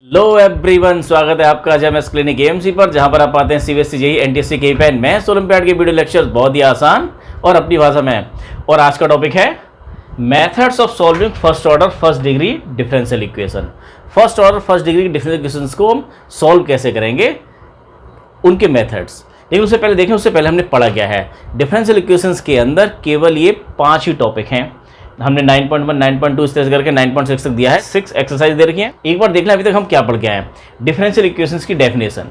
Hello everyone, स्वागत है आपका आज एमएस क्लिनिक एएमसी पर, जहां पर आप पाते हैं सीबीएसई जेईई एनटीएससी के पैन मैथ्स ओलंपियाड के वीडियो लेक्चर्स बहुत ही आसान और अपनी भाषा में। और आज का टॉपिक है methods of solving first order first degree differential equation. First order first degree differential equations को हम सॉल्व कैसे करेंगे, उनके मेथड्स। लेकिन उससे पहले देखें, उससे पहले हमने पढ़ा क्या है। डिफरेंशियल इक्वेशंस के अंदर केवल ये 5 ही टॉपिक हैं। हमने 9.1, 9.2 इस तरह से करके 9.6 तक दिया है। 6 एक्सरसाइज दे रखी है। एक बार देखना अभी तक हम क्या पढ़ के आए हैं। डिफरेंशियल इक्वेशंस की डेफिनेशन।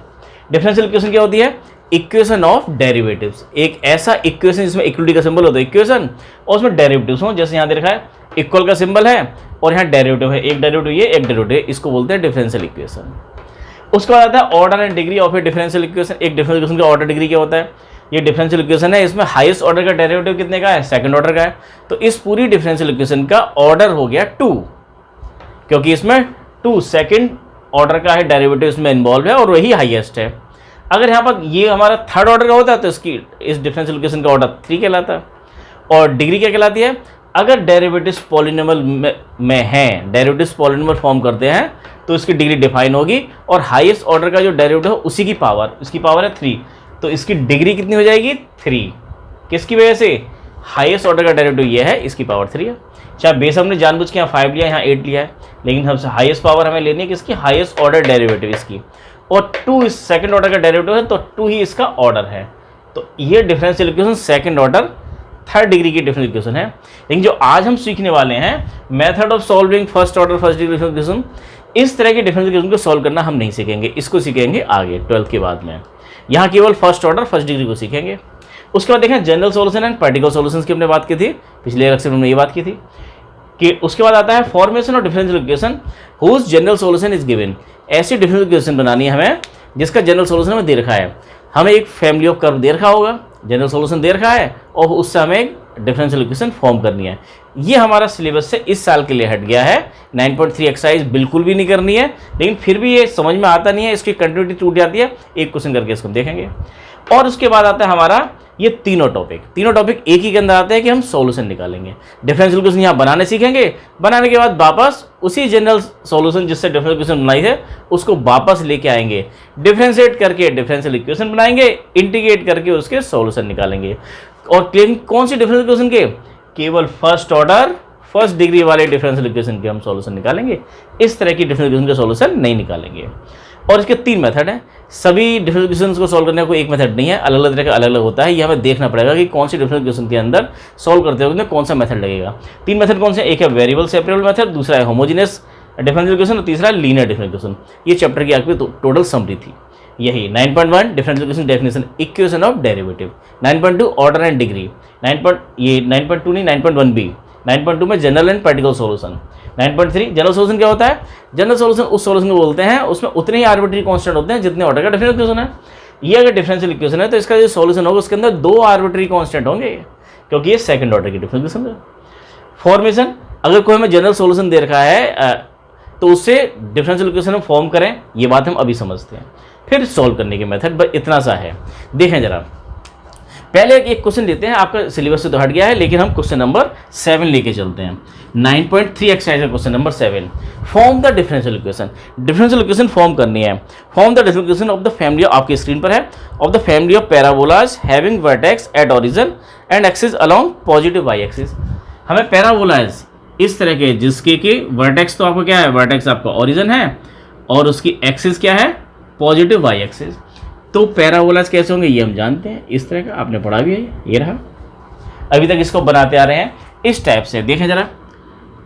डिफरेंशियल इक्वेशन क्या होती है? Equation of derivatives. एक ऐसा इक्वेशन जिसमें इक्वलिटी का सिंबल होता है इक्वेशन, और उसमें डेरिवेटिव्स हो। जैसे यहाँ दे रखा है इक्वल का सिंबल है और यहाँ डेरिवेटिव है, एक डेरिवेटिव ये, एक डेरिवेटिव, इसको बोलते हैं डिफरेंशियल इक्वेशन। उसके बाद आता है order and degree of A differential equation. एक डिफरेंशियल इक्वेशन का ऑर्डर डिग्री क्या होता है? ये डिफरेंशियल इक्वेशन है, इसमें हाईएस्ट ऑर्डर का डेरिवेटिव कितने का है? सेकंड ऑर्डर का है। तो इस पूरी डिफरेंशियल इक्वेशन का ऑर्डर हो गया 2, क्योंकि इसमें 2 सेकंड ऑर्डर का है डेरिवेटिव इसमें इन्वॉल्व है और वही हाईएस्ट है। अगर यहाँ पर ये हमारा थर्ड ऑर्डर का होता है तो इसकी इस डिफरेंशियल इक्वेशन का ऑर्डर 3 कहलाता है। और डिग्री क्या कहलाती है? अगर डेरिवेटिव्स पॉलिनोमियल में हैं, डेरिवेटिव्स पॉलिनोमियल फॉर्म करते हैं तो इसकी डिग्री डिफाइन होगी, और हाईएस्ट ऑर्डर का जो डेरिवेटिव है उसी की पावर, इसकी पावर है 3, तो इसकी डिग्री कितनी हो जाएगी? 3। किसकी वजह से? हाईएस्ट ऑर्डर का डेरिवेटिव ये है, इसकी पावर 3 है। चाहे बेस हमने जानबूझ के यहाँ 5 लिया, यहाँ 8 लिया है, लेकिन सबसे हाईएस्ट पावर हमें लेनी है किसकी? हाईएस्ट ऑर्डर डेरिवेटिव इसकी। और 2 इस सेकंड ऑर्डर का डेरिवेटिव है, तो 2 ही इसका ऑर्डर है। तो ये differential equation second order third degree की डिफरेंशियल इक्वेशन है। लेकिन जो आज हम सीखने वाले हैं, method of solving first order first degree differential equation, इस तरह की डिफरेंशियल इक्वेशन को सॉल्व करना हम नहीं सीखेंगे। इसको सीखेंगे आगे 12th के बाद में। यहाँ केवल फर्स्ट ऑर्डर फर्स्ट डिग्री को सीखेंगे। उसके बाद देखें general solution and practical solutions की हमने बात की थी, पिछले लेक्चर में हमने ये बात की थी कि उसके बाद आता है formation of differential equation whose general solution is given. ऐसी डिफरेंशियल इक्वेशन बनानी है हमें जिसका जनरल सॉल्यूशन हमें दे रखा है। हमें एक फैमिली ऑफ कर्व दे रखा होगा, जनरल सॉल्यूशन दे रखा है, और उससे हमें एक डिफरेंशियल इक्वेशन फॉर्म करनी है। ये हमारा सिलेबस से इस साल के लिए हट गया है। 9.3 एक्सरसाइज बिल्कुल भी नहीं करनी है, लेकिन फिर भी ये समझ में आता नहीं है, इसकी कंटिन्यूटी टूट जाती है। एक क्वेश्चन करके इसको देखेंगे। और उसके बाद आता है हमारा ये तीनों टॉपिक एक ही के अंदर आते हैं कि हम सॉल्यूशन निकालेंगे। डिफरेंशियल इक्वेशन यहाँ बनाने सीखेंगे, बनाने के बाद वापस उसी जनरल सॉल्यूशन जिससे डिफरेंशियल इक्वेशन बनाई है उसको वापस लेके आएंगे, डिफरेंशिएट करके डिफरेंशियल इक्वेशन बनाएंगे, इंटीग्रेट करके उसके सॉल्यूशन निकालेंगे। और कौन सी डिफरेंशियल इक्वेशन के? केवल फर्स्ट ऑर्डर फर्स्ट डिग्री वाले डिफरेंशियल इक्वेशन के हम सॉल्यूशन निकालेंगे। इस तरह की डिफरेंशियल इक्वेशन के सॉल्यूशन नहीं निकालेंगे। और इसके 3 मेथड हैं। सभी डिफरेंशियल इक्वेशंस को सॉल्व करने का कोई एक मेथड नहीं है, अलग अलग तरह का अलग अलग होता है। ये हमें देखना पड़ेगा कि कौन सी डिफरेंशियल इक्वेशन के अंदर सॉल्व करते हुए कौन सा मेथड लगेगा। 3 मेथड कौन से? एक है वेरिएबल सेपरेबल मेथड, दूसरा है होमोजेनियस डिफरेंशियल इक्वेशन, और तीसरा है लीनियर डिफरेंशियल इक्वेशन। ये चैप्टर की आगे टोटल समरी थी। यही 9.1 differential equation definition, equation of derivative. 9.2 order and degree. 9.2 नहीं, 9.1 भी। 9.2 में general and practical solution. 9.3 general solution क्या होता है? जनरल सॉल्यूशन उस सॉल्यूशन को बोलते हैं उसमें उतने ही आर्बिट्री कांस्टेंट होते हैं जितने ऑर्डर का डिफरेंशियल इक्वेशन है। ये अगर डिफरेंशियल इक्वेशन है तो इसका जो सॉल्यूशन होगा उसके अंदर 2 आर्बिट्री कांस्टेंट होंगे, क्योंकि ये सेकंड ऑर्डर की डिफरेंशियल इक्वेशन है। फॉर्मेशन, अगर कोई हमें जनरल सॉल्यूशन दे रखा है तो उससे डिफरेंशियल इक्वेशन हम फॉर्म करें, ये बात हम अभी समझते हैं। फिर सॉल्व करने के मेथड बस इतना सा है। देखें जरा, पहले एक क्वेश्चन लेते हैं, आपका सिलेबस से तो हट गया है, लेकिन हम क्वेश्चन नंबर 7 लेके चलते हैं। 9.3 एक्सरसाइज का question number 7। Form the differential equation. Differential equation form करनी है। Form the differential equation of the family, आपकी स्क्रीन पर है, of the family of parabolas having vertex at origin and axis along positive Y axis. हमें parabolas इस तरह के जिसके कि वर्टेक्स तो आपको क्या है? वर्टेक्स आपका ओरिजिन है और उसकी एक्सिस क्या है? Positive Y axis. तो पैराबोलाज कैसे होंगे ये हम जानते हैं, इस तरह का आपने पढ़ा भी है, ये रहा। अभी तक इसको बनाते आ रहे हैं इस टाइप से। देखें जरा,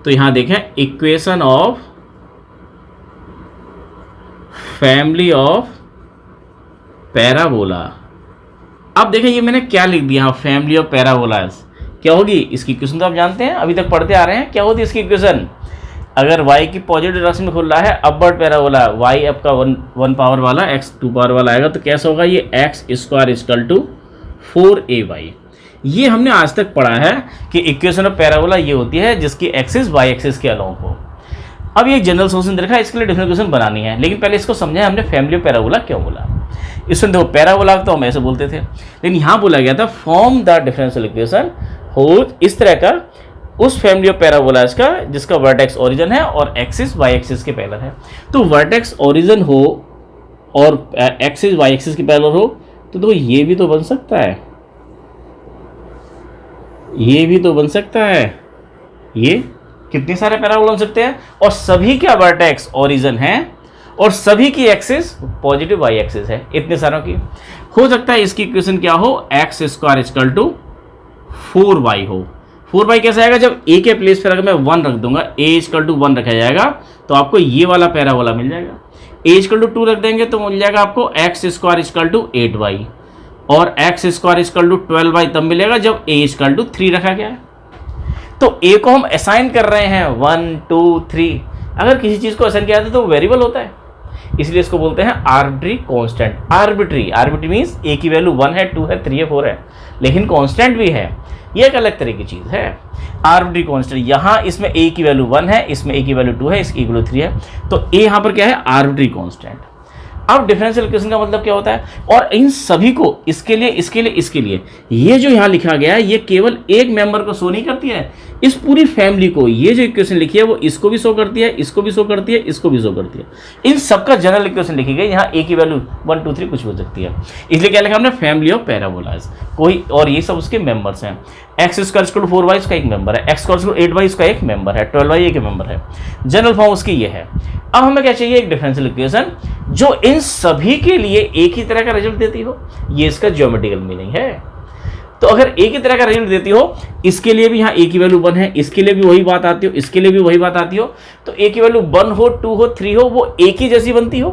तो यहां देखें equation of family of parabola. अब देखें ये मैंने क्या लिख दिया, फैमिली ऑफ पैराबोलाज क्या होगी? इसकी इक्वेशन तो आप जानते हैं, अभी तक पढ़ते आ रहे हैं। क्या होती है इसकी इक्वेशन? अगर y की पॉजिटिव डायरेक्शन में खुल रहा है अपवर्ड पैराबोला, y आपका 1 पावर वाला, x 2 पावर वाला आएगा, तो कैसा होगा? ये x² इक्वल टू 4ay। ये हमने आज तक पढ़ा है कि इक्वेशन ऑफ पैराबोला ये होती है जिसकी एक्सिस y एक्सिस के अलोंग हो। अब ये जनरल सॉल्यूशन दे रखा है, इसके लिए डिफरेंशियल इक्वेशन बनानी है, लेकिन पहले इसको समझाएं हमने फैमिली ऑफ पैराबोला क्यों बोला। इसमें देखो पैराबोला तो हम ऐसे बोलते थे, लेकिन यहाँ बोला गया था फॉर्म द डिफरेंशियल इक्वेशन हो इस तरह का उस फैमिली ऑफ पैराबोलाज का जिसका वर्टेक्स ओरिजिन है और एक्सिस वाई एक्सिस के पैरेलल है। तो वर्टेक्स ओरिजिन हो और एक्सिस वाई एक्सिस के पैरेलल हो तो ये भी तो बन सकता है, ये भी तो बन सकता है। ये कितने सारे पैराबोला बन सकते हैं और सभी का वर्टेक्स ओरिजिन है और सभी की एक्सिस पॉजिटिव वाई एक्सिस है। इतने सारों की हो सकता है इसकी इक्वेशन क्या हो, x square equal to 4y हो। 4y कैसे आएगा, जब a के प्लेस पर अगर मैं 1 रख दूंगा, a इक्वल टू 1 रखा जाएगा तो आपको ये वाला पैराबोला मिल जाएगा। a इक्वल टू 2 रख देंगे तो मिल जाएगा आपको x square equal to 8y और x square equal to 12y तब मिलेगा जब a इक्वल टू 3 रखा गया है। तो a को हम असाइन कर रहे हैं 1 2 3। अगर किसी चीज़ को असाइन किया जाता है तो वेरिएबल होता है, इसलिए इसको बोलते हैं arbitrary constant. Arbitrary means a की वैल्यू 1 है 2 है 3 है 4 है, लेकिन कांस्टेंट भी है, ये एक अलग तरह की चीज़ है। आर्बिट्री कांस्टेंट, यहाँ इसमें a की वैल्यू 1 है, इसमें a की वैल्यू 2 है, इसकी वैल्यू 3 है, तो a यहाँ पर क्या है, आर्बिट्री कांस्टेंट। अब डिफरेंशियल इक्वेशन का मतलब क्या होता है, और इन सभी को इसके लिए ये जो यहाँ लिखा गया है ये केवल एक मेंबर को शो नहीं करती है, इस पूरी फैमिली को ये जो इक्वेशन लिखी है वो इसको भी शो करती है, इसको भी शो करती है, इसको भी शो करती है। इन सबका जनरल इक्वेशन लिखी गई, यहाँ a की वैल्यू 1 2 3 कुछ हो सकती है, इसलिए क्या लिखा हमने, फैमिली ऑफ पैराबोलाज कोई, और ये सब उसके मेंबर्स हैं। X square equal to 4y उसका एक मेंबर है, x square equal to 8y उसका एक मेंबर है, 12y एक मेंबर है। जनरल फॉर्म उसकी ये है। अब हमें क्या चाहिए, एक डिफरेंशियल इक्वेशन जो इन सभी के लिए एक ही तरह का रिजल्ट देती हो, ये इसका ज्योमेट्रिकल मीनिंग है। तो अगर एक ही तरह का रिजल्ट देती हो, इसके लिए भी यहाँ a की वैल्यू 1 है, इसके लिए भी वही बात आती हो, इसके लिए भी वही बात आती हो, तो a की वैल्यू 1 हो 2 हो 3 हो वो एक ही जैसी बनती हो,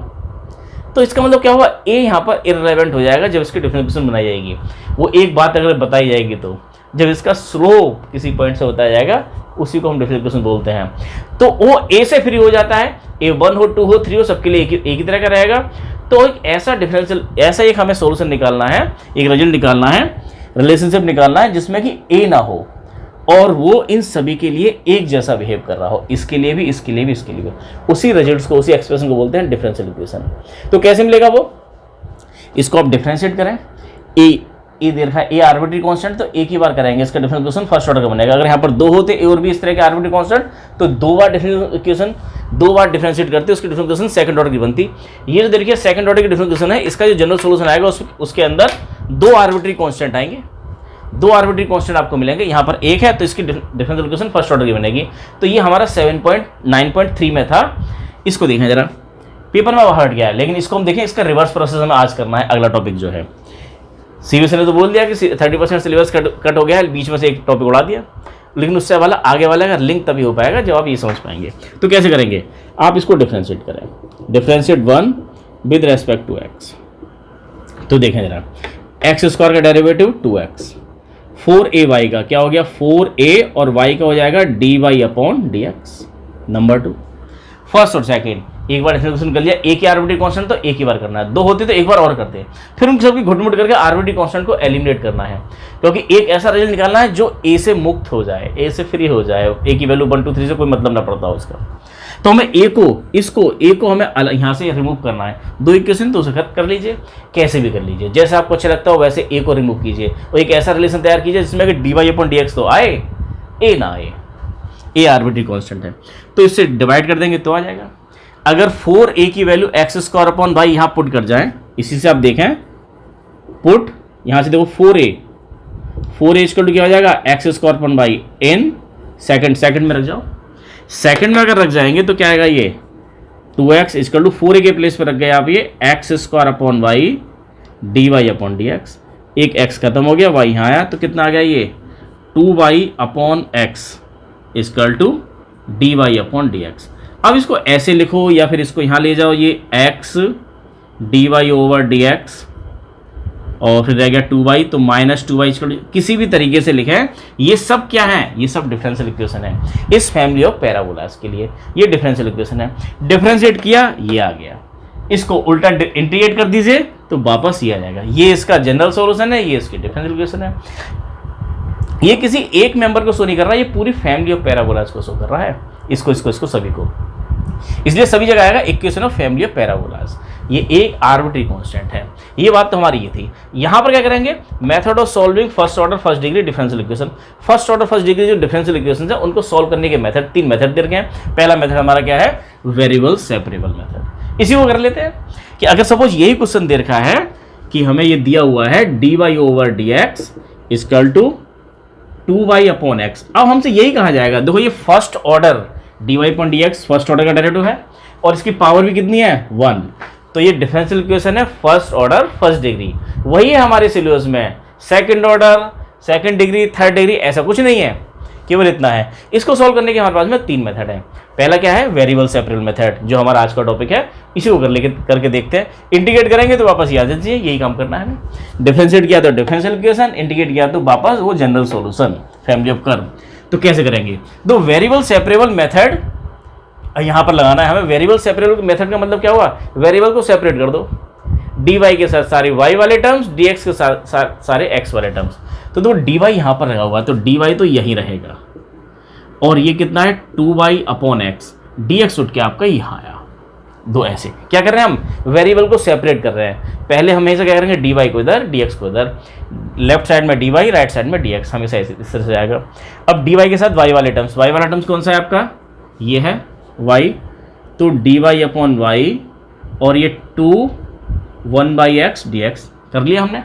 तो इसका मतलब क्या हुआ, a यहाँ पर इररिलेवेंट हो जाएगा जब इसकी डिफरेंशियल इक्वेशन बनाई जाएगी। वो एक बात अगर बताई जाएगी तो जब इसका स्लोप किसी पॉइंट से बताया जाएगा उसी को हम डिफरेंशियल इक्वेशन बोलते हैं। तो वो a से फ्री हो जाता है, a 1 हो 2 हो 3 हो सबके लिए एक ही तरह का रहेगा। तो एक ऐसा डिफरेंशियल, ऐसा एक हमें सोल्यूशन निकालना है, एक रिजल्ट निकालना है, रिलेशनशिप निकालना है जिसमें कि a ना हो और वो इन सभी के लिए एक जैसा बिहेव कर रहा हो, इसके लिए भी, इसके लिए भी, इसके लिए भी। उसी रिजल्ट्स को, उसी एक्सप्रेशन को बोलते हैं डिफरेंशियल इक्वेशन। तो कैसे मिलेगा वो, इसको आप डिफरेंशिएट करें, ए दे रखा है a आर्बिट्री कांस्टेंट, तो एक ही बार कराएंगे, इसका डिफरेंशियल इक्वेशन फर्स्ट ऑर्डर का बनेगा। अगर यहाँ पर 2 होते a और b इस तरह के आर्बिट्री कांस्टेंट तो 2 बार डिफरेंशियल इक्वेशन, 2 बार डिफरेंशिएट करते उसकी डिफरेंशियल इक्वेशन सेकंड ऑर्डर की बनती। ये जो देखिए सेकंड ऑर्डर की डिफरेंशियल इक्वेशन है, इसका जो जनरल सोल्यूशन आएगा उसके अंदर 2 आर्बिट्री कांस्टेंट आएंगे, 2 आर्बिट्री कांस्टेंट आपको मिलेंगे। यहाँ पर एक है तो इसकी डिफरेंशियल इक्वेशन फर्स्ट ऑर्डर की बनेगी। तो ये हमारा 7.9.3 में था। इसको देखें जरा, पेपर में हट गया है, लेकिन इसको हम देखें, इसका रिवर्स प्रोसेस हमें आज करना है। अगला टॉपिक जो है, सीबीएसई ने तो बोल दिया कि 30% सिलेबस कट हो गया है, बीच में से एक टॉपिक उड़ा दिया, लेकिन उससे वाला आगे वाला का लिंक तभी हो पाएगा जब आप ये समझ पाएंगे। तो कैसे करेंगे, आप इसको डिफरेंशिएट करें, differentiate 1 with respect to X. तो देखें जरा, एक्स स्क्वायर का डेरिवेटिव 2x, 4ay का क्या हो गया, 4a और y का हो जाएगा dy upon dx। Number 2 first और सेकेंड एक बार डिफरेंशिएशन कर लिया, a की आर्बिट्री कांस्टेंट तो एक ही बार करना है, 2 होते तो एक बार और करते हैं, फिर उन सबकी घुटमुट करके आर्बिट्री कांस्टेंट को एलिमिनेट करना है, क्योंकि एक ऐसा रिजल्ट निकालना है जो a से मुक्त हो जाए, a से फ्री हो जाए, a की वैल्यू 1 2 3 से कोई मतलब ना पड़ता हो उसका। तो हमें a को हमें यहाँ से रिमूव करना है। 2 इक्वेशन तो उसे कर लीजिए, कैसे भी कर लीजिए, जैसे आपको अच्छा लगता हो वैसे a को रिमूव कीजिए और एक ऐसा रिलेशन तैयार कीजिए जिसमें कि dy अपॉन dx तो आए, a ना आए, a आर्बिट्री कांस्टेंट है तो इससे डिवाइड कर देंगे तो आ जाएगा। अगर 4a की value X square upon Y यहाँ पुट कर जाए, इसी से आप देखें पुट, यहाँ से देखो 4a इक्वल टू क्या हो जाएगा, एक्स स्क्वायर अपॉन वाई इन सेकंड में रख जाओ, सेकंड में अगर रख जाएंगे तो क्या आएगा, ये 2x इक्वल टू 4a के प्लेस पर रख गए आप, ये X square upon Y dy upon dx। एक x खत्म हो गया, y यहाँ आया तो कितना आ गया, ये 2y upon X equal to dy upon dx। अब इसको ऐसे लिखो या फिर इसको यहाँ ले जाओ, ये x dy ओवर dx और फिर रह गया 2y, तो माइनस 2y किसी भी तरीके से लिखें, ये सब क्या है, ये सब डिफरेंशियल इक्वेशन है इस फैमिली ऑफ पैराबोलास के लिए। ये डिफरेंशियल इक्वेशन है, डिफरेंशिएट किया ये आ गया, इसको उल्टा इंटीग्रेट कर दीजिए तो वापस ये आ जाएगा। ये इसका जनरल सॉल्यूशन है, ये इसकी डिफरेंशियल इक्वेशन है। ये किसी एक मेंबर को शो नहीं कर रहा है, ये पूरी फैमिली ऑफ पैराबोलास को शो कर रहा है, इसको सभी को, इसलिए सभी जगह आएगा equation of family of parabolas. ये एक आर्बिट्री कांस्टेंट है। ये बात तो हमारी ये थी। यहाँ पर क्या करेंगे, method of solving first order first degree differential equation. First order first degree जो डिफरेंशियल इक्वेशन है उनको सॉल्व करने के मेथड, 3 मेथड दे रखे हैं। पहला मेथड हमारा क्या है, वेरिएबल सेपरेबल मेथड। इसी को कर लेते हैं कि अगर सपोज यही क्वेश्चन दे रखा है कि हमें ये दिया हुआ है dy over dx equal to 2y upon x। अब हमसे यही कहा जाएगा, देखो ये first order dy upon dx first order का डेरिवेटिव है और इसकी पावर भी कितनी है 1, तो ये डिफरेंशियल इक्वेशन है फर्स्ट ऑर्डर फर्स्ट डिग्री। वही है हमारे सिलेबस में second order second degree third degree, ऐसा कुछ नहीं है, केवल इतना है। इसको सॉल्व करने के हमारे पास में 3 मेथड है। पहला क्या है, वेरिएबल सेपरेबल मेथड, जो हमारा आज का टॉपिक है, इसी को करके देखते हैं। इंटीग्रेट करेंगे तो वापस याद दीजिए, यही काम करना है हमें। डिफरेंशिएट किया तो डिफरेंशियल इक्वेशन, इंटीग्रेट किया तो वापस वो general solution, family of curve. तो कैसे करेंगे, तो वेरिएबल सेपरेबल मेथड यहाँ पर लगाना है हमें। वेरिएबल सेपरेबल मेथड का मतलब क्या हुआ, वेरिएबल को सेपरेट कर दो, dy के साथ सारे y वाले टर्म्स, dx के साथ सारे x वाले टर्म्स। तो dy यहाँ पर लगा हुआ, तो dy तो यही रहेगा और ये कितना है 2y अपॉन x, dx उठ के आपका यहाँ आया। दो ऐसे क्या कर रहे हैं, हम वेरिएबल को सेपरेट कर रहे हैं। पहले हमेशा क्या करेंगे, dy को इधर dx को इधर, लेफ्ट साइड में dy राइट साइड में dx, हमेशा इस तरह से आएगा। अब dy के साथ y वाले टर्म्स, y वाला टर्म्स कौन सा है आपका, ये है y, तो dy अपॉन y और ये 1/x dx कर लिया हमने।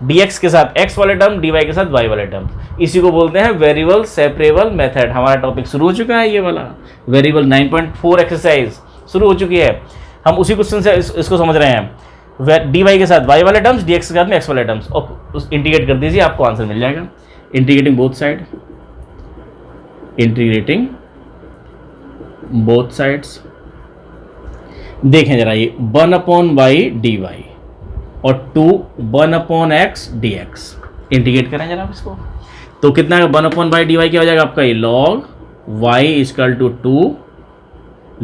dx के साथ x वाले टर्म, dy के साथ y वाले टर्म, इसी को बोलते हैं वेरिएबल सेपरेबल मेथड। हमारा टॉपिक शुरू हो चुका है, ये वाला वेरिएबल 9.4 एक्सरसाइज शुरू हो चुकी है। हम उसी क्वेश्चन से इसको समझ रहे हैं। dy के साथ y वाले टर्म्स, dx के साथ में x वाले टर्म्स, और इंटीग्रेट कर दीजिए, आपको आंसर मिल जाएगा। Integrating both side, integrating both sides. देखें जरा, ये 1/y dy और 1/x dx, इंटीग्रेट करें जरा इसको, तो कितना है 1/y dy क्या हो जाएगा आपका, ये log y equal to 2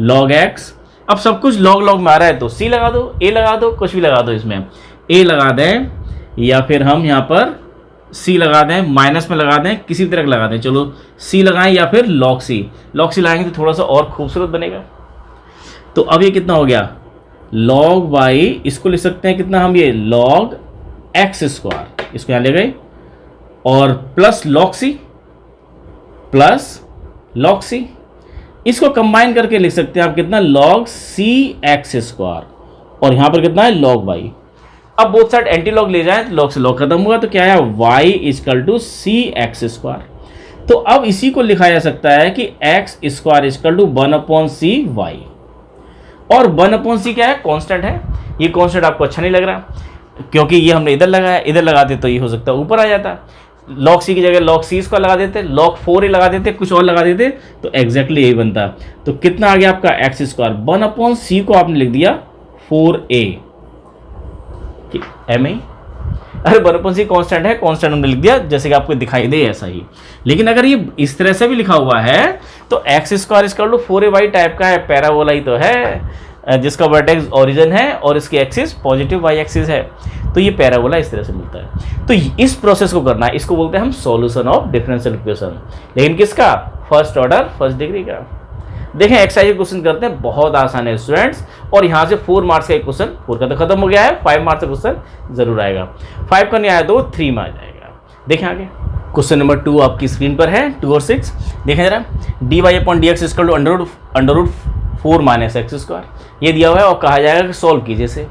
log x। अब सब कुछ log log में आ रहा है तो c लगा दो, a लगा दो, कुछ भी लगा दो, इसमें a लगा दें या फिर हम यहाँ पर c लगा दें, माइनस में लगा दें, किसी तरह लगा दें, चलो c लगाएं या फिर log c लगाएंगे तो थोड़ा सा और खूबसूरत बनेगा। तो अब ये कितना हो गया, log y, इसको लिख सकते हैं कितना हम, ये log x स्क्वायर, इसको यहाँ ले गए, और प्लस log c, इसको कंबाइन करके लिख सकते हैं आप कितना, log c x स्क्वायर, और यहाँ पर कितना है log y। अब बोथ साइड एंटी लॉग ले जाएं तो log से log खत्म हुआ, तो क्या है y equal to c x square. तो अब इसी को लिखा जा सकता है कि x square equal to 1/c y, और 1/c क्या है, कांस्टेंट है। ये कांस्टेंट आपको अच्छा नहीं लग रहा क्योंकि ये हमने इधर लगाया, इधर लगाते तो ये हो सकता है ऊपर आ जाता। log c की जगह log c स्क्वायर लगा देते, log 4a लगा देते, कुछ और लगा देते, तो एग्जैक्टली यही बनता। तो कितना आ गया आपका x स्क्वायर, 1/c को आपने लिख दिया 4a, अरे 1/c कांस्टेंट है, कांस्टेंट हमने लिख दिया जैसे कि आपको दिखाई दे ऐसा ही। लेकिन अगर ये इस तरह से भी लिखा हुआ है तो x square equal to 4ay type का है, पैराबोला ही तो है, जिसका वर्टेक्स ओरिजिन है और इसकी एक्सिस पॉजिटिव y एक्सिस है, तो ये पैराबोला इस तरह से मिलता है। तो इस प्रोसेस को करना है, इसको बोलते हैं हम सॉल्यूशन ऑफ डिफरेंशियल इक्वेशन, लेकिन किसका, फर्स्ट ऑर्डर फर्स्ट डिग्री का। देखें एक्सरसाइज क्वेश्चन करते हैं, बहुत आसान है स्टूडेंट्स, और यहाँ से 4 मार्क्स का एक क्वेश्चन, 4 का तो खत्म हो गया है, 5 मार्क्स का क्वेश्चन जरूर आएगा। 5 का नहीं आया तो 3 में आ जाएगा। देखें आगे क्वेश्चन नंबर 2 आपकी स्क्रीन पर है, 2 और 6 देखें जरा। dy upon dx equal to under root 4 minus X square, ये दिया हुआ है और कहा जाएगा कि सॉल्व कीजिए इसे।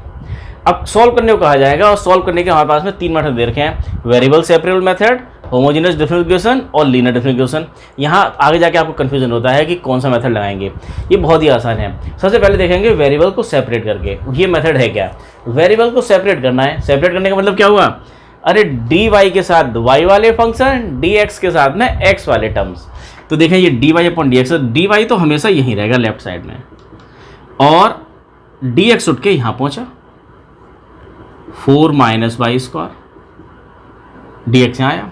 अब सॉल्व करने को कहा जाएगा, और सॉल्व करने के हमारे पास में 3 मेथड दे रखे हैं, variable separable method, homogeneous differential equation और लीनियर डिफरेंशियल इक्वेशन। यहाँ आगे जाके आपको कंफ्यूजन होता है कि कौन सा मेथड लगाएंगे, ये बहुत ही आसान है। सबसे पहले देखेंगे वेरिएबल को सेपरेट करके, ये मेथड है क्या, वेरिएबल को सेपरेट करना है। सेपरेट करने का मतलब क्या हुआ, अरे dy के साथ y वाले फंक्शन, dx के साथ में x वाले टर्म्स। तो देखें ये dy अपॉन dx, dy तो हमेशा यहीं रहेगा लेफ्ट साइड में, और dx उठ के यहाँ पहुँचा 4 माइनस वाई स्क्वायर, dx यहाँ आया,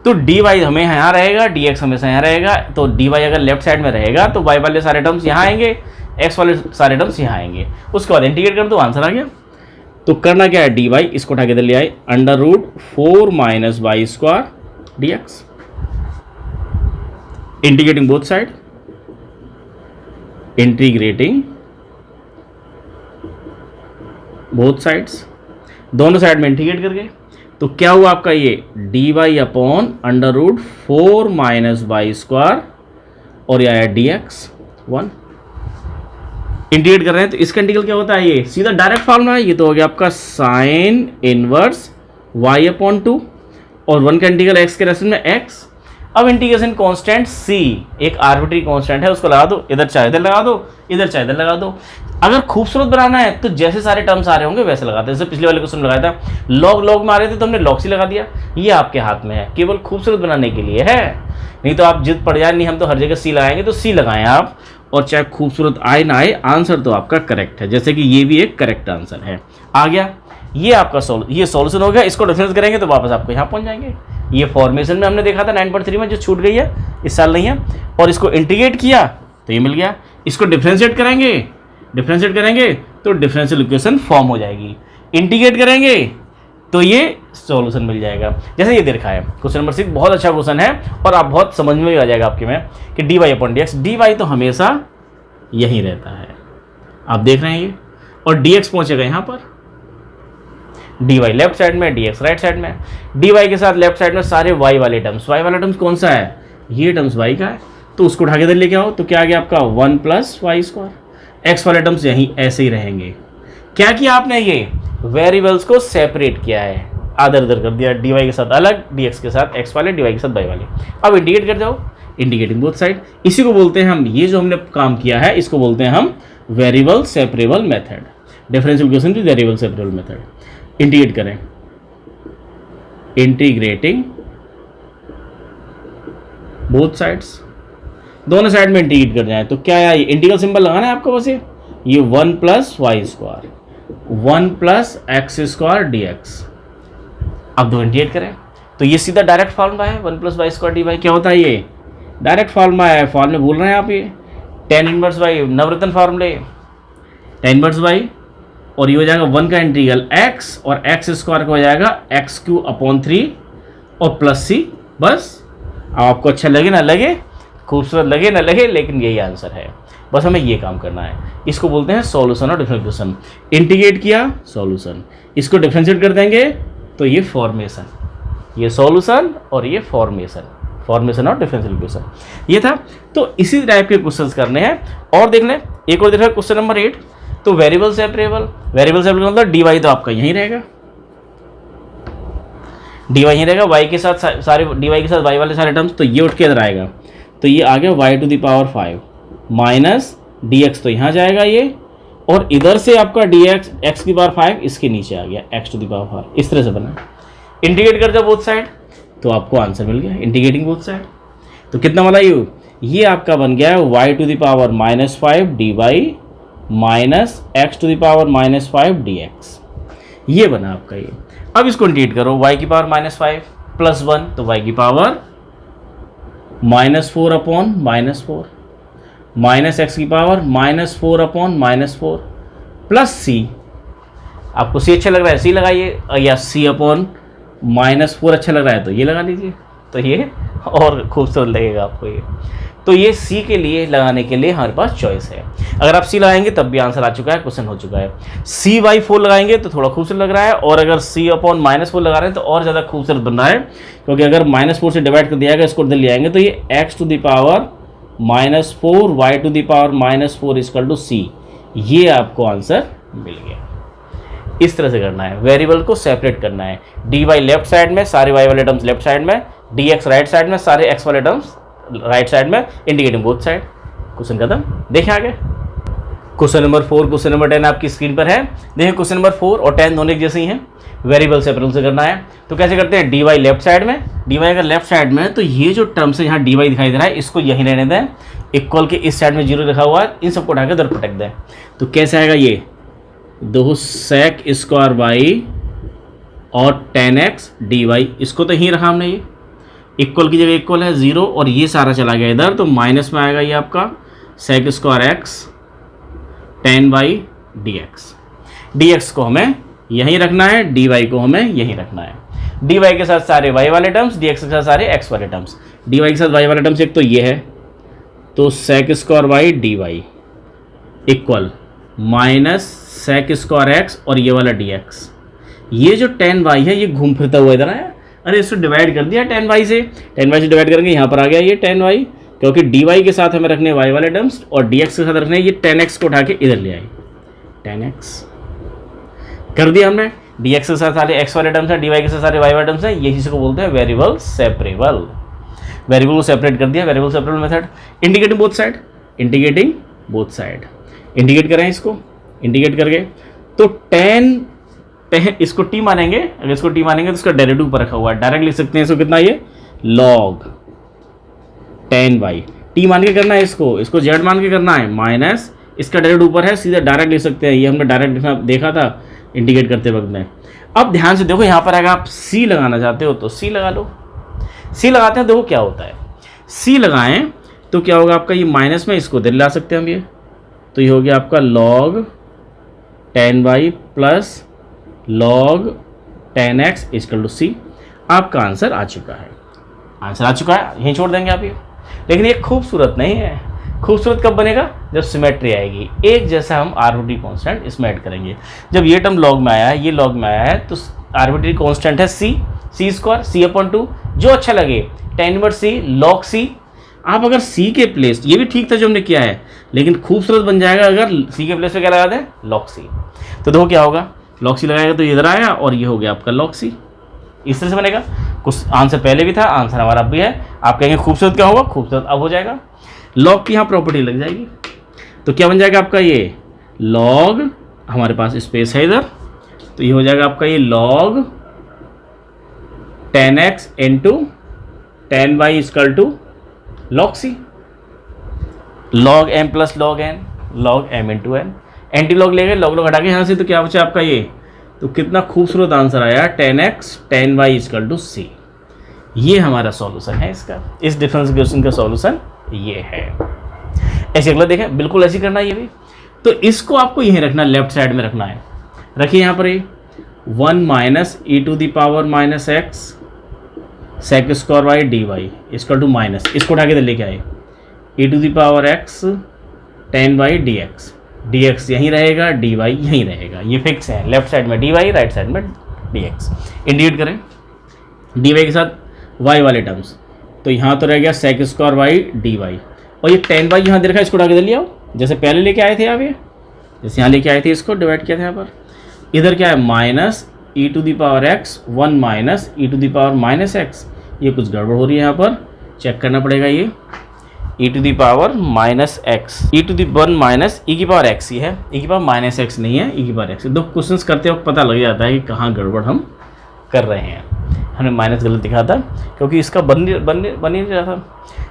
तो dy हमें यहाँ रहेगा, dx हमेशा यहाँ रहेगा। तो dy अगर लेफ्ट साइड में रहेगा तो y वाले सारे टर्म्स यहाँ आएंगे, x वाले सारे टर्म्स यहाँ आएंगे। उसके बाद इंटीग्रेट कर दो, आंसर आ गया। तो करना क्या है, dy इसको उठा के इधर ले आए, under root 4 minus Y square dx, integrating both side, both sides, दोनों साइड में इंटीग्रेट करके, तो क्या हुआ आपका ये D Y upon under root 4 minus Y square और यह है डी एक्स 1। इंटीग्रेट कर रहे हैं तो इसका इंटीग्रल क्या होता है, ये सीधा डायरेक्ट फॉर्मूला है, ये तो हो गया आपका साइन इनवर्स y अपॉन 2 और 1 का इंटीग्रल x के रेस्पेक्ट में x। अब इंटीग्रेशन कांस्टेंट c एक आर्बिट्री कांस्टेंट है, उसको लगा दो, इधर चाहे इधर लगा दो, इधर चाहे इधर लगा दो। अगर खूबसूरत बनाना है तो जैसे सारे टर्म्स आ रहे होंगे वैसे लगाते हैं। जैसे पिछले वाले क्वेश्चन में लगाया था लॉग लॉग में आ रहे थे तो हमने लॉग सी लगा दिया। ये आपके हाथ में है, केवल खूबसूरत बनाने के लिए है, नहीं तो आप जिद पड़ जाए नहीं हम तो हर जगह सी लगाएंगे, तो सी लगाएं आप, और चाहे खूबसूरत आए ना आए आंसर तो आपका करेक्ट है। जैसे कि ये भी एक करेक्ट आंसर है। आ गया ये आपका ये सॉल्यूशन हो गया। इसको डिफरेंस करेंगे तो वापस आपको यहाँ पहुँच जाएंगे। ये फॉर्मेशन में हमने देखा था 9.3 में जो छूट गई है, इस साल नहीं है, और इसको इंटीग्रेट किया तो ये मिल गया। इसको डिफरेंशिएट करेंगे तो डिफरेंशियल इक्वेशन फॉर्म हो जाएगी। इंटीग्रेट करेंगे तो ये सॉल्यूशन मिल जाएगा। जैसे ये देखा है क्वेश्चन नंबर 6, बहुत अच्छा क्वेश्चन है और आप बहुत समझ में भी आ जाएगा आपके में कि D Y upon D X, D Y तो हमेशा यहीं रहता है, आप देख रहे हैं ये, और डी एक्स पहुंचेगा यहाँ पर, डी वाई लेफ्ट साइड में, डी एक्स राइट साइड में। डी वाई के साथ लेफ्ट साइड में सारे वाई वाले टर्म्स, वाई वाला टर्म्स कौन सा है, ये टर्म्स वाई का है, तो उसको उठा के इधर लेके आओ, तो क्या आ गया आपका 1 प्लस वाई स्क्वायर। एक्स वाले टर्म्स यहीं ऐसे ही रहेंगे। क्या किया आपने, ये वेरिएबल्स को सेपरेट किया है, आदर इधर कर दिया, डी वाई के साथ अलग, डी एक्स के साथ एक्स वाले, डी वाई के साथ वाई वाले। अब इंटीग्रेट कर जाओ, इंटीग्रेटिंग बोथ साइड। इसी को बोलते हैं हम, ये जो हमने काम किया है इसको बोलते हैं हम variable separable method, differential equation की वेरिएबल सेपरेबल मेथड। इंटीग्रेट करें, इंटीग्रेटिंग बोथ साइड्स, दोनों साइड में इंटीग्रेट कर जाए तो क्या है, ये इंटीग्रल सिंबल लगाना है आपको बस, ये 1 plus Y square 1 plus X square D X. अब दो इंटीग्रेट करें तो ये सीधा डायरेक्ट फॉर्मूला है, 1 plus Y square D Y. क्या होता है, ये डायरेक्ट फॉर्मूला है, फॉर्मूले बोल रहे हैं आप, ये tan इनवर्स वाई, नवरत्न फॉर्मूले, tan इनवर्स वाई, और ये हो जाएगा 1 का इंटीग्रल x और एक्स स्क्वायर का हो जाएगा एक्स क्यू अपॉन 3 और प्लस सी। बस अब आपको अच्छा लगे ना लगे, खूबसूरत लगे ना लगे, लेकिन यही आंसर है। बस हमें ये काम करना है। इसको बोलते हैं सॉल्यूशन और डिफरेंशियल इक्वेशन। इंटीग्रेट किया सॉल्यूशन, इसको डिफरेंशिएट कर देंगे तो ये फॉर्मेशन, ये सॉल्यूशन और ये फॉर्मेशन, फॉर्मेशन और डिफरेंशियल इक्वेशन ये था। तो इसी टाइप के क्वेश्चंस करने हैं। और देख लें, एक और देखा क्वेश्चन नंबर 8, तो वेरिएबल सेपरेबल, वेरिएबल सेपरेबल मतलब डी वाई तो आपका यहीं रहेगा, डी वाई यहीं रहेगा, वाई के साथ सारे, डी वाई के साथ वाई वाले सारे टर्म्स, तो ये उठ के इधर आएगा, तो ये आ गया Y to the power 5 minus D X, तो यहाँ जाएगा ये, और इधर से आपका डी एक्स एक्स की पावर 5 इसके नीचे आ गया एक्स टू द पावर 5, इस तरह से बना। इंटीग्रेट कर दो बोथ साइड तो आपको आंसर मिल गया, इंटीग्रेटिंग बोथ साइड। तो कितना वाला ये आपका बन गया है Y to the power -5 D Y minus X to the power -5 D X, ये बना आपका ये। अब इसको इंटीग्रेट करो, y की पावर -5 प्लस 1 तो y की पावर -4 अपॉन -4 माइनस एक्स की पावर -4 अपॉन -4 प्लस c, आपको c अच्छा लग रहा है c लगाइए, या c अपॉन -4 अच्छा लग रहा है तो ये लगा लीजिए, तो ये और खूबसूरत लगेगा आपको ये। तो ये c के लिए लगाने के लिए हमारे पास चॉइस है। अगर आप c लगाएंगे तब भी आंसर आ चुका है, क्वेश्चन हो चुका है। c/4 लगाएंगे तो थोड़ा खूबसूरत लग रहा है, और अगर c अपॉन -4 लगा रहे हैं तो और ज़्यादा खूबसूरत बन रहा है, क्योंकि अगर -4 से डिवाइड कर दिया गया, इसको इधर ले आएंगे तो ये x to the power -4 y to the power -4 equal to c, ये आपको आंसर मिल गया। इस तरह से करना है, वेरिएबल को सेपरेट करना है। डी वाई लेफ्ट साइड में सारे y वाले टर्म्स लेफ्ट साइड में, डी एक्स राइट साइड में सारे x वाले टर्म्स राइट साइड में, इंटीग्रेटिंग बोथ साइड। क्वेश्चन खत्म। देखें आगे क्वेश्चन नंबर 4, क्वेश्चन नंबर 10 आपकी स्क्रीन पर है। देखें क्वेश्चन नंबर 4 और 10 दोनों एक जैसे ही हैं, वेरिएबल सेपरेबल से करना है। तो कैसे करते हैं, डी वाई लेफ्ट साइड में, डी वाई अगर लेफ्ट साइड में है तो ये जो टर्म्स है यहाँ डी वाई दिखाई दे रहा है, इसको यहीं रहने दें, इक्वल के इस साइड में 0 लिखा हुआ है, इन सबको उठाकर इधर पटक दें। तो कैसे आएगा ये, 2 sec स्क्वायर वाई और 10x डी वाई, इसको तो यहीं रखा हमने, ये इक्वल की जगह इक्वल है 0, और ये सारा चला गया इधर, तो माइनस में आएगा ये आपका sec square x 10y dx। dx को हमें यहीं रखना है, dy को हमें यहीं रखना है। dy के साथ सारे y वाले टर्म्स, dx के साथ सारे x वाले टर्म्स। dy के साथ y वाले टर्म्स एक तो ये है, तो sec square y dy equal sec square x और ये वाला dx। ये जो tan y है ये घूम फिरता हुआ इधर आया, अरे इसको डिवाइड कर दिया tan y से डिवाइड करेंगे, यहाँ पर आ गया ये tan y, क्योंकि dy के साथ हमें रखने y वाले टर्म्स और dx के साथ रखने ये tan x को उठा के इधर ले आए, tan x कर दिया हमने। dx के साथ सारे x वाले टर्म्स हैं, dy के साथ सारे y वाले टर्म्स हैं, यही को बोलते हैं वेरिएबल सेपरेबल। वेरिएबल को सेपरेट कर दिया, variable separable method. Integrating both side, integrating both side, integrate करें इसको, इंटीग्रेट करके तो tan इसको t मानेंगे, अगर इसको t मानेंगे तो इसका डेरिवेटिव ऊपर रखा हुआ है, डायरेक्ट लिख सकते हैं इसको, कितना ये log tan y। t मान के करना है इसको z मान के करना है, माइनस इसका डेरिवेटिव ऊपर है, सीधा डायरेक्ट लिख सकते हैं, ये हमने डायरेक्ट देखा था इंटीग्रेट करते वक्त में। अब ध्यान से देखो, यहाँ पर अगर आप c लगाना चाहते हो तो c लगा लो। c लगाते हैं, देखो क्या होता है, c लगाएं तो क्या होगा आपका, ये माइनस में इसको इधर ला सकते हैं हम, ये तो ये हो गया आपका log tan y plus log tan x equal to c। आपका आंसर आ चुका है, आंसर आ चुका है, यहीं छोड़ देंगे आप ये। लेकिन ये खूबसूरत नहीं है, खूबसूरत कब बनेगा, जब सिमेट्री आएगी, एक जैसा हम आर्बिट्री कांस्टेंट इसमें ऐड करेंगे। जब ये टर्म लॉग में आया है, ये लॉग में आया है, तो आर्बिट्री कांस्टेंट है c स्क्वायर c/2, जो अच्छा लगे, tan inverse c log c। आप अगर c के प्लेस, ये भी ठीक था जो हमने किया है, लेकिन खूबसूरत बन जाएगा अगर c के प्लेस पे क्या लगा दें, log c। तो देखो क्या होगा, log c लगाएगा तो इधर आया और ये हो गया आपका log c। इस तरह से बनेगा। कुछ आंसर पहले भी था, आंसर हमारा अब भी है। आप कहेंगे खूबसूरत क्या होगा, खूबसूरत अब हो जाएगा, log की यहाँ प्रॉपर्टी लग जाएगी, तो क्या बन जाएगा आपका ये log, हमारे पास स्पेस है इधर, तो ये हो जाएगा आपका ये log tan x into tan y equal to log c, log m plus log n, log m into n। Antilog ले गए, लॉग हटा के यहाँ से, तो क्या बचा आपका ये, तो कितना खूबसूरत आंसर आया, tan x tan y equal to c। ये हमारा सॉल्यूशन है इसका, इस डिफरेंशियल इक्वेशन का सॉल्यूशन ये है। ऐसे अगला देखें, बिल्कुल ऐसे करना है ये भी, तो इसको आपको यहीं रखना, लेफ्ट साइड में रखना है। रखिए यहाँ पर ये 1 minus e to the power minus x sec square y dy equal to minus, इसको उठा के इधर लेके आए, e to the power x tan y dx यहीं रहेगा, dy यहीं रहेगा, ये फिक्स है, लेफ्ट साइड में dy, राइट साइड में dx। इंटीग्रेट करें dy के साथ y वाले टर्म्स, तो यहाँ तो रह गया sec स्क्वायर y dy, और ये tan y यहाँ दे रखा है, इसको उठा के इधर ले आओ, जैसे पहले लेके आए थे आप, ये जैसे यहाँ लेके आए थे, इसको डिवाइड किया था यहाँ पर। इधर क्या है, minus e to the power x 1 minus e to the power minus x, ये कुछ गड़बड़ हो रही है यहाँ पर, चेक करना पड़ेगा। ये e to the power minus x, e to the 1 minus e की पावर x ही है, e की पावर माइनस x नहीं है, e की पावर x। दो क्वेश्चंस करते वक्त पता लग जाता है कि कहाँ गड़बड़ हम कर रहे हैं। हमने माइनस गलत दिखा था क्योंकि इसका बन नहीं रहा था।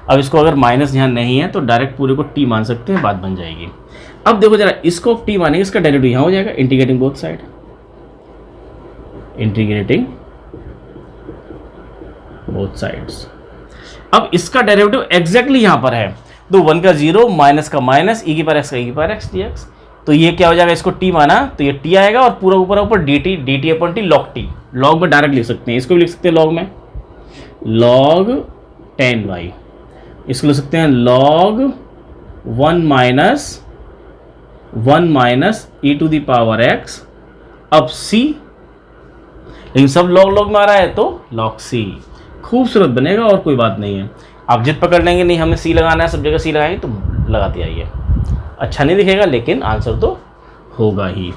अब इसको अगर माइनस यहाँ नहीं है तो डायरेक्ट पूरे को t मान सकते हैं, बात बन जाएगी। अब देखो जरा, इसको t मानेंगे, इसका डेरिवेटिव यहाँ हो जाएगा, integrating both side, integrating both sides. अब इसका डेरिवेटिव एग्जैक्टली यहाँ पर है, तो 1 का 0 माइनस का माइनस, e की पावर x का e की पावर x dx, तो ये क्या हो जाएगा, इसको t माना तो ये t आएगा, और पूरा ऊपर dt upon t log t, log में डायरेक्ट लिख सकते हैं, इसको भी लिख सकते हैं log में, log tan y, इसको लिख सकते हैं log 1 minus e to the power x। अब c, लेकिन सब log में आ रहा है तो log c, खूबसूरत बनेगा और कोई बात नहीं है। आप जिद पकड़ लेंगे, नहीं हमें c लगाना है, सब जगह c लगाएंगे, तो लगाते आइए, अच्छा नहीं दिखेगा लेकिन आंसर तो होगा ही।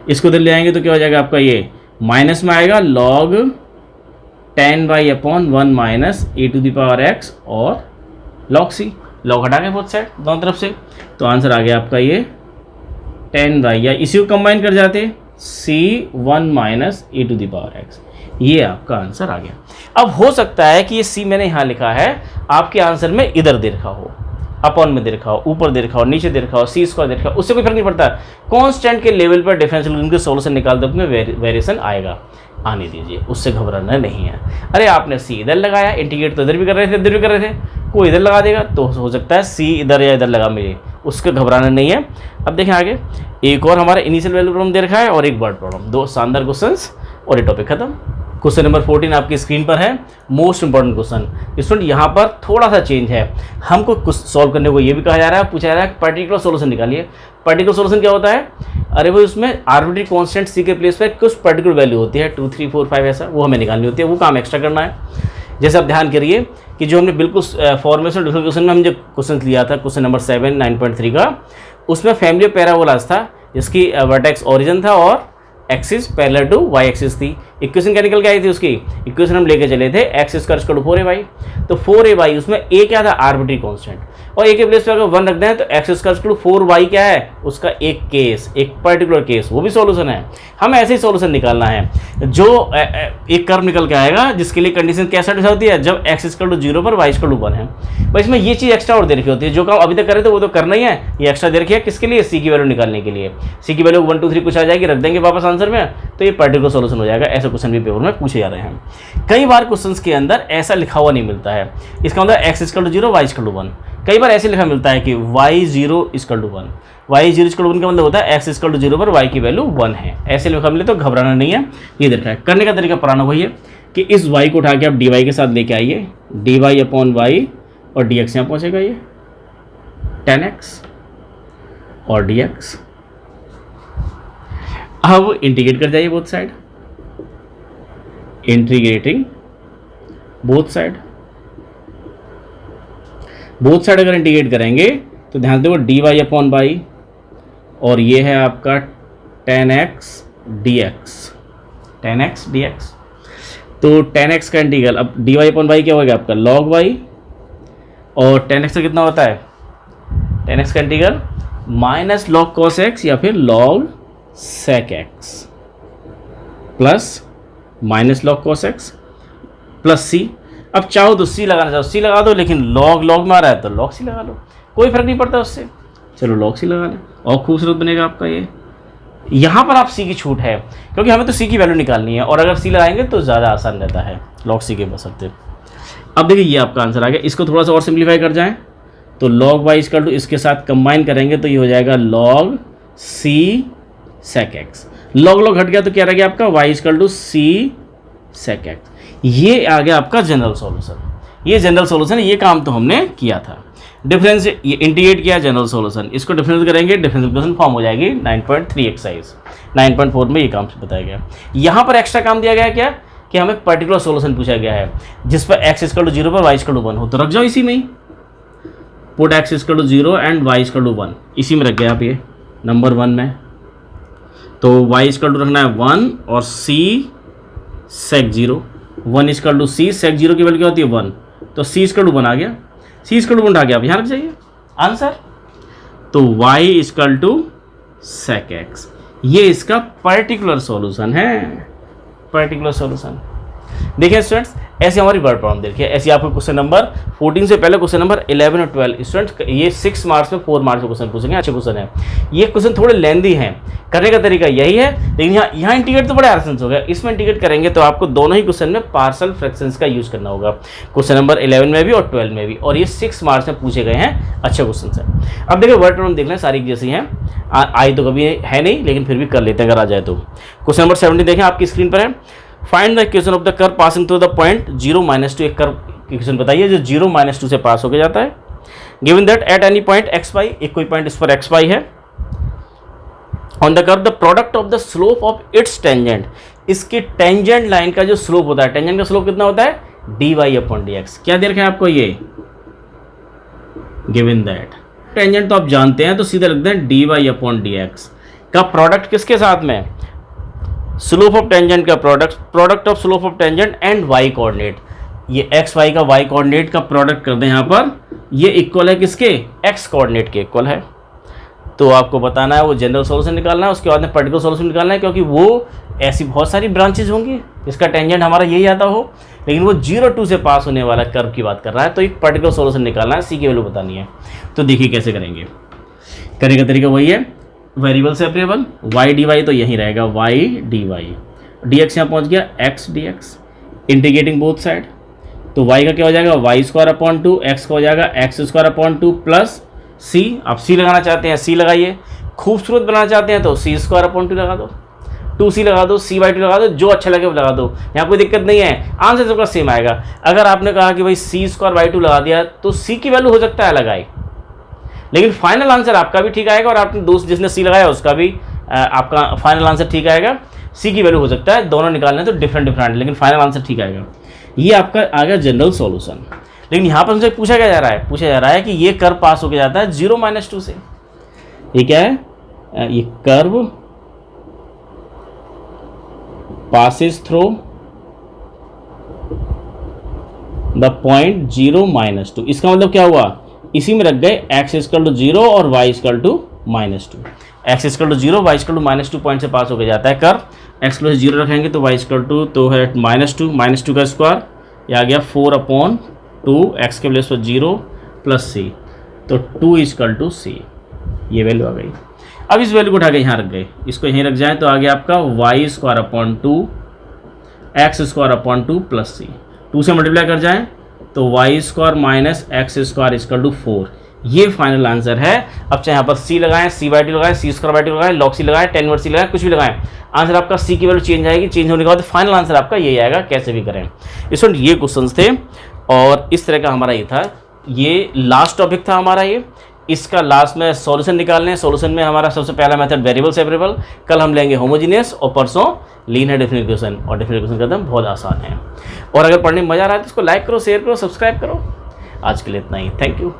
इसको इधर ले आएंगे तो क्या हो जाएगा आपका, ये माइनस में आएगा log tan y upon 1 minus e to the power x और log c, log हटा के बोथ साइड दोनों तरफ से, तो आंसर आ गया आपका ये tan y, या इसी को कंबाइन कर जाते c 1 minus e to the power x, ये आपका आंसर आ गया। अब हो सकता है कि ये c मैंने यहाँ लिखा है, आपके आंसर में इधर दे रखा हो, अपॉन में दे रखा हो, ऊपर दे रखा हो, नीचे दे रखा हो, सी स्क्वायर दे रखा हो, उससे कोई फर्क नहीं पड़ता। कांस्टेंट के लेवल पर डिफरेंशियल इक्वेशन के सॉल्यूशन निकाल दो, उसमें वेरिएशन आएगा, आने दीजिए, उससे घबराना नहीं है। अरे आपने सी इधर लगाया, इंटीग्रेट तो इधर भी कर रहे थे, इधर भी कर रहे थे, कोई इधर लगा देगा तो हो सकता है सी इधर या इधर लगा मुझे, उसके घबराना नहीं है। अब देखें आगे, एक और हमारा इनिशियल वैल्यू प्रॉब्लम दे रखा है और एक वर्ड प्रॉब्लम, दो शानदार क्वेश्चंस और ये टॉपिक खत्म। क्वेश्चन नंबर 14 आपकी स्क्रीन पर है, मोस्ट इंपॉर्टेंट क्वेश्चन। स्टूडेंट यहाँ पर थोड़ा सा चेंज है, हमको कुछ सॉल्व करने को ये भी कहा जा रहा है, पूछा जा रहा है पर्टिकुलर सोल्यूशन निकालिए। पर्टिकुलर सोल्यूशन क्या होता है? अरे भाई उसमें आर्बिट्री कांस्टेंट सी के प्लेस पर कुछ पर्टिकुलर वैल्यू होती है 2 3 4 5 ऐसा, वो हमें निकालनी होती है, वो काम एक्स्ट्रा करना है। जैसे आप ध्यान करिए कि जो हमने बिल्कुल फॉर्मेशन डिफरेंशिएशन में हम जब क्वेश्चन लिया था, क्वेश्चन नंबर 7 9.3 का, उसमें फैमिली ऑफ पैराबोलास था, जिसकी वर्टेक्स ओरिजिन था और axis parallel to y axis थी। इक्वेशन क्या निकल के आई थी उसकी? इक्वेशन हम लेके चले थे x square equal to 4ay, तो 4ay उसमें a क्या था? आर्बिट्री कांस्टेंट, और a के प्लेस पे अगर 1 रख दें तो x square equal to 4y क्या है? उसका एक केस, एक पर्टिकुलर केस, वो भी सॉल्यूशन है। हमें ऐसे ही सॉल्यूशन निकालना है जो एक कर्व निकल के आएगा जिसके लिए कंडीशन क्या सेटिस्फाई होती है? जब एक्स इक्वल टू 0 पर वाई इक्वल टू 1 है। भाई इसमें ये चीज़ एक्स्ट्रा और दे रखी होती है, जो काम अभी तक करे थे वो तो करना ही है, ये एक्स्ट्रा दे रखी है किसके लिए? सी की वैल्यू निकालने के लिए। सी की वैल्यू 1 2 3 कुछ आ जाएगी, रख देंगे वापस आंसर में, तो ये पर्टिकुलर सॉल्यूशन हो जाएगा। ऐसे क्वेश्चन भी पेपर में पूछे जा रहे हैं। कई बार क्वेश्चंस के अंदर ऐसा लिखा हुआ नहीं मिलता है, इसका मतलब x equal to 0 y equal to 1। कई बार ऐसे लिखा मिलता है कि y 0 equal to 1, y 0 equal to 1 का मतलब होता है एक्स इक्वल टू 0 पर वाई की वैल्यू 1 है। ऐसे लिखा मिले तो घबराना नहीं है। ये देखा है, करने का तरीका पुराना वही है कि इस y को उठा के आप dy के साथ लेके आइए, dy अपॉन वाई और dx यहाँ पहुँचेगा ये 10x और dx। अब इंटीग्रेट कर जाइए both side, integrating both side. Both side अगर इंटीग्रेट करेंगे तो ध्यान देखो dy अपॉन वाई और ये है आपका 10x dx, 10x dx। तो 10x का इंटीग्रल, अब dy अपॉन वाई क्या होगा आपका? log y, और 10x का कितना होता है? 10x का integral minus log cos x या फिर log sec x plus minus log cos x plus c। अब चाहो तो c लगाना चाहो c लगा दो, लेकिन log में आ रहा है तो log c लगा लो, कोई फर्क नहीं पड़ता उससे। चलो log c लगा लें और खूबसूरत बनेगा आपका ये। यहाँ पर आप c की छूट है क्योंकि हमें तो c की वैल्यू निकालनी है, और अगर c लगाएंगे तो ज़्यादा आसान रहता है log c के बसरते। अब देखिए ये आपका आंसर आ गया। इसको थोड़ा सा और सिंप्लीफाई कर जाएं तो log y इक्वल टू इसके साथ कंबाइन करेंगे तो ये हो जाएगा log c sec x। log हट गया तो क्या रह गया आपका? y equal to c sec x। ये आ गया आपका जनरल सॉल्यूशन। ये जनरल सॉल्यूशन, ये काम तो हमने किया था। डिफरेंस ये इंटीग्रेट किया, जनरल सॉल्यूशन। इसको डिफरेंस करेंगे, डिफरेंशियल इक्वेशन फॉर्म हो जाएगी 9.3 एक्सरसाइज 9.4 में ये काम बताया गया। यहाँ पर एक्स्ट्रा काम दिया गया क्या कि हमें पर्टिकुलर सॉल्यूशन पूछा गया है जिस पर x इक्वल टू 0 पर y इक्वल टू 1 हो, तो रख जाओ इसी में ही, put x equal to 0 and y equal to 1, इसी में रख गया आप ये नंबर 1 में। तो y इक्वल टू रखना है 1 और c sec 0, 1 equal to c sec 0 की वैल्यू क्या होती है? 1, तो c इक्वल टू 1 आ गया, c इक्वल टू 1 आ गया, आप यहाँ रख जाइए आंसर। तो y equal to sec x, ये इसका पर्टिकुलर सॉल्यूशन है, पर्टिकुलर सॉल्यूशन। देखिए स्टूडेंट्स, ऐसे हमारी वर्ड प्रॉब्लम देखिए, ऐसे आपको क्वेश्चन नंबर 14 से पहले क्वेश्चन नंबर 11 और 12 स्टूडेंट्स ये 6 मार्क्स में 4 मार्क्स में क्वेश्चन पूछेंगे, अच्छे क्वेश्चन है। ये क्वेश्चन थोड़े लेंदी हैं, करने का तरीका यही है, लेकिन यहाँ इंटीग्रेट तो बड़े आसान हो गया। इसमें इंटीग्रेट करेंगे तो आपको दोनों ही क्वेश्चन में पार्शियल फ्रैक्शंस का यूज करना होगा, क्वेश्चन नंबर 11 में भी और 12 में भी, और ये 6 मार्क्स में पूछे गए हैं, अच्छे क्वेश्चन है। अब देखिए वर्ड प्रॉब्लम देख लें, सारी जैसी हैं, आई तो कभी है नहीं लेकिन फिर भी कर लेते हैं अगर आ जाए तो। क्वेश्चन नंबर 17 देखें, आपकी स्क्रीन पर है। Find the equation of the curve passing through the point 0-2। एक कर्व इक्वेशन बताइए जो 0-2 से पास होकर जाता है। Given that at any point x y, एक कोई पॉइंट इस पर एक्स वाई है, on the curve the product of the slope of its tangent, इसकी टेंजेंट लाइन का जो स्लोप होता है, टेंजेंट का स्लोप कितना होता है? dy upon dx। क्या दे रखा है आपको ये? गिवन दैट टेंजेंट तो आप जानते हैं, तो सीधे लिखते हैं dy अपॉन dx का प्रोडक्ट किसके साथ में? स्लोप ऑफ टेंजेंट का product of slope of tangent and y coordinate, ये x y का y कोऑर्डिनेट का प्रोडक्ट कर दें यहाँ पर, ये इक्वल है किसके? x कोऑर्डिनेट के इक्वल है। तो आपको बताना है वो जनरल सॉल्यूशन निकालना है, उसके बाद में पर्टिकुलर सॉल्यूशन निकालना है, क्योंकि वो ऐसी बहुत सारी ब्रांचेज होंगी जिसका टेंजेंट हमारा यही आता हो, लेकिन वो 0-2 से पास होने वाला कर्व की बात कर रहा है, तो एक पर्टिकुलर सॉल्यूशन निकालना है, सी की वैल्यू बतानी है। तो देखिए कैसे करेंगे, करने का तरीका वही है, वेरिएबल से वेरिएबल y dy तो यहीं रहेगा y dy, dx यहाँ पहुँच गया x dx, integrating both side, तो y का क्या हो जाएगा? y स्क्वायर अपॉन 2, x का हो जाएगा x square upon 2 plus c। आप c लगाना चाहते हैं c लगाइए, खूबसूरत बनाना चाहते हैं तो c स्क्वायर अपॉन 2 लगा दो, 2c लगा दो, c/2 लगा दो, जो अच्छा लगे वो लगा दो, यहाँ कोई दिक्कत नहीं है, आंसर सबका सेम आएगा। अगर आपने कहा कि भाई c² लगा दिया तो c की वैल्यू हो सकता है अलग आए, लेकिन फाइनल आंसर आपका भी ठीक आएगा और आपने दोस्त जिसने c लगाया उसका भी आपका फाइनल आंसर ठीक आएगा। c की वैल्यू हो सकता है, दोनों निकालने तो डिफरेंट, लेकिन फाइनल आंसर ठीक आएगा। ये आपका आ गया जनरल सॉल्यूशन। लेकिन यहाँ पर हमसे पूछा क्या जा रहा है, पूछा जा रहा है कि ये कर्व पास होके जाता है 0-2 से। ये क्या है, ये curve passes through the point 0-2। इसका मतलब क्या हुआ, इसी में रख गए x = 0 और y = -2। x = 0, y = -2 पॉइंट से पास होकर जाता है कर्व। x = 0 रखेंगे तो y = तो है -2 का स्क्वायर, ये आ गया 4/2, x के प्लेस पर 0 + c, तो 2 = c, ये वैल्यू आ गई। अब इस वैल्यू को उठा के यहाँ रख गए, इसको यहीं रख जाए तो आ गया आपका y² x² + c। 2 से मल्टीप्लाई कर जाएं तो y² - x² = 4। ये फाइनल आंसर है। अब चाहे यहाँ पर c लगाएं, c/2 लगाएं, c² लगाएं, log c लगाएं, tan c लगाएं, कुछ भी लगाएं, आंसर आपका c की वैल्यू चेंज आएगी। चेंज होने के बाद फाइनल आंसर आपका यही आएगा, कैसे भी करें। स्टूडेंट ये क्वेश्चंस थे और इस तरह का हमारा ये था, ये लास्ट टॉपिक था हमारा ये। इसका लास्ट में सॉल्यूशन निकालने हैं। सॉल्यूशन में हमारा सबसे पहला मेथड वेरिएबल सेपरेबल, कल हम लेंगे होमोजीनियस और परसों लीनियर डेफिनेट इक्वेशन। और डेफिनेट इक्वेशन का एकदम बहुत आसान है। और अगर पढ़ने में मजा आ रहा है तो इसको लाइक करो, शेयर करो, सब्सक्राइब करो। आज के लिए इतना ही, थैंक यू।